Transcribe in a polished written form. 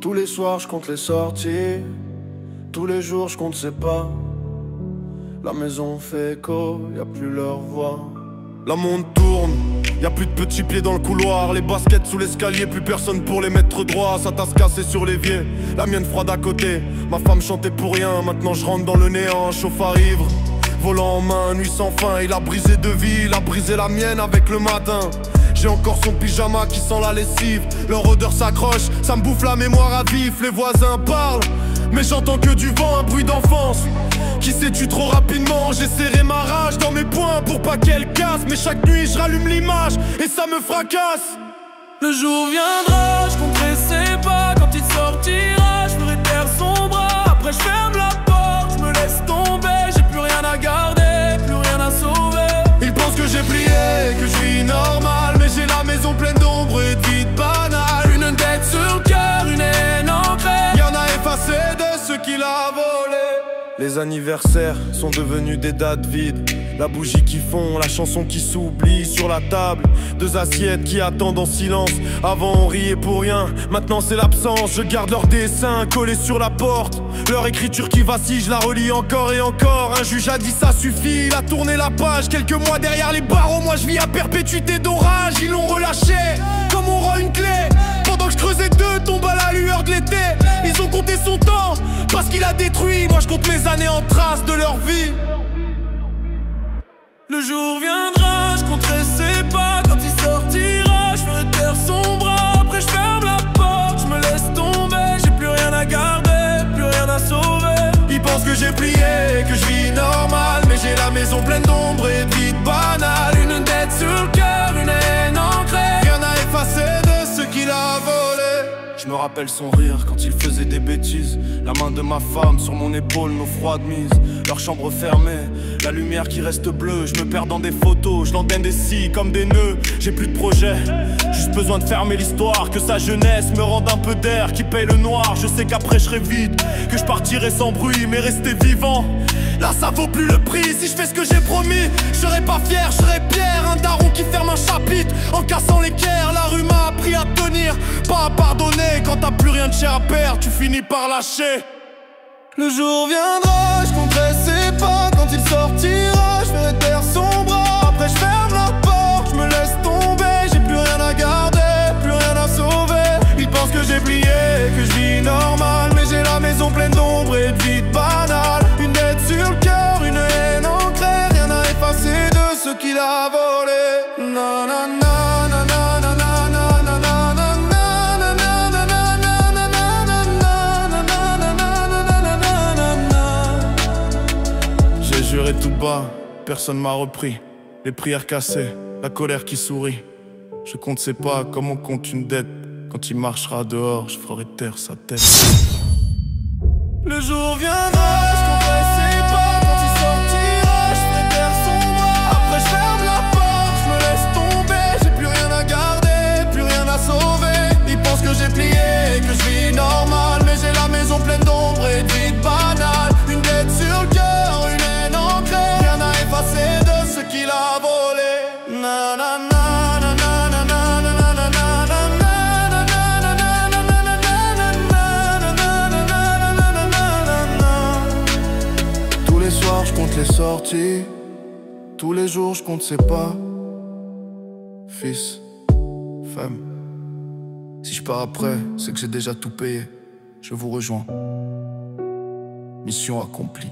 Tous les soirs je compte les sorties, tous les jours je compte ses pas. La maison fait écho, y'a plus leur voix. La montre tourne, y'a plus de petits pieds dans le couloir. Les baskets sous l'escalier, plus personne pour les mettre droit. Ça tasse cassé sur l'évier, la mienne froide à côté. Ma femme chantait pour rien, maintenant je rentre dans le néant. Chauffard ivre, volant en main, nuit sans fin. Il a brisé deux vies, il a brisé la mienne avec le matin. J'ai encore son pyjama qui sent la lessive. Leur odeur s'accroche, ça me bouffe la mémoire à vif. Les voisins parlent, mais j'entends que du vent, un bruit d'enfance. Qui sais-tu trop rapidement? J'ai serré ma rage dans mes poings pour pas qu'elle casse. Mais chaque nuit je rallume l'image et ça me fracasse. Le jour viendra, je compterai ses pas. Quand il sortira, je ferai taire son bras. Après je ferme la porte, je me laisse tomber. J'ai plus rien à garder, plus rien à sauver. Ils pensent que j'ai plié, que je suis normal. Mais j'ai la maison pleine d'ombre et de vides banales. Une dette sur le cœur, une haine ancrée. Y'en a effacé de ceux qui l'a volé. Les anniversaires sont devenus des dates vides. La bougie qui fond, la chanson qui s'oublie sur la table. Deux assiettes qui attendent en silence. Avant on riait pour rien, maintenant c'est l'absence. Je garde leurs dessins collés sur la porte. Leur écriture qui vacille, je la relis encore et encore. Un juge a dit ça suffit, il a tourné la page. Quelques mois derrière les barreaux, moi je vis à perpétuité d'orage. Ils l'ont relâché, comme on rend une clé. Pendant que je creusais deux tombes à la lueur de l'été. Ils ont compté son temps, parce qu'il a détruit. Moi je compte mes années en traces de leur vie. Le jour viendra, je compterai ses pas. Quand il sortira, je ferai taire son bras. Après je ferme la porte, je me laisse tomber. J'ai plus rien à garder, plus rien à sauver. Ils pensent que j'ai plié, que je vis normal. Mais j'ai la maison pleine d'ombre et de vides banales. Une dette sur le cœur, une haine ancrée. Rien à effacer de ce qu'il a volé. Je me rappelle son rire quand il faisait des bêtises. La main de ma femme sur mon épaule, nos froides mises. Leur chambre fermée, la lumière qui reste bleue. Je me perds dans des photos, je l'endaine des scies comme des nœuds. J'ai plus de projet, juste besoin de fermer l'histoire. Que sa jeunesse me rende un peu d'air, qui paye le noir. Je sais qu'après je serai vide, que je partirai sans bruit, mais rester vivant, là ça vaut plus le prix. Si je fais ce que j'ai promis, je serai pas fier, je serai Pierre. Un daron qui ferme un chapitre en cassant l'équerre. La rue m'a appris à tenir, pas à pardonner. Quand t'as plus rien de cher à perdre, tu finis par lâcher. Le jour viendra, je compterai ses pas. Quand il sortira, je ferai taire son bras. Après je ferme la porte, je me laisse tomber. J'ai plus rien à garder, plus rien à sauver. Ils pensent que j'ai plié, que je vis normal. Mais j'ai la maison pleine d'ombre et de vides banales. Une dette sur le cœur, une haine ancrée. Rien à effacer de ce qu'il a volé. Nanana. J'ai juré tout bas, personne m'a repris. Les prières cassées, la colère qui sourit. Je compte ses pas comme on compte une dette. Quand il marchera dehors, je ferai taire sa tête. Le jour viendra, je compterai ses pas. Quand il sortira, je ferai taire son bras. Après je ferme la porte, je me laisse tomber. J'ai plus rien à garder, plus rien à sauver. Ils pensent que j'ai plié, que je vis normal. Mais j'ai la maison pleine d'ombre et de vides banales. Une dette sur le cœur, une haine ancrée. Rien à effacer de ce qu'il a volé. Nanana. Je compte les sorties, tous les jours je compte ses pas. Fils, femme, si je pars après, c'est que j'ai déjà tout payé. Je vous rejoins. Mission accomplie.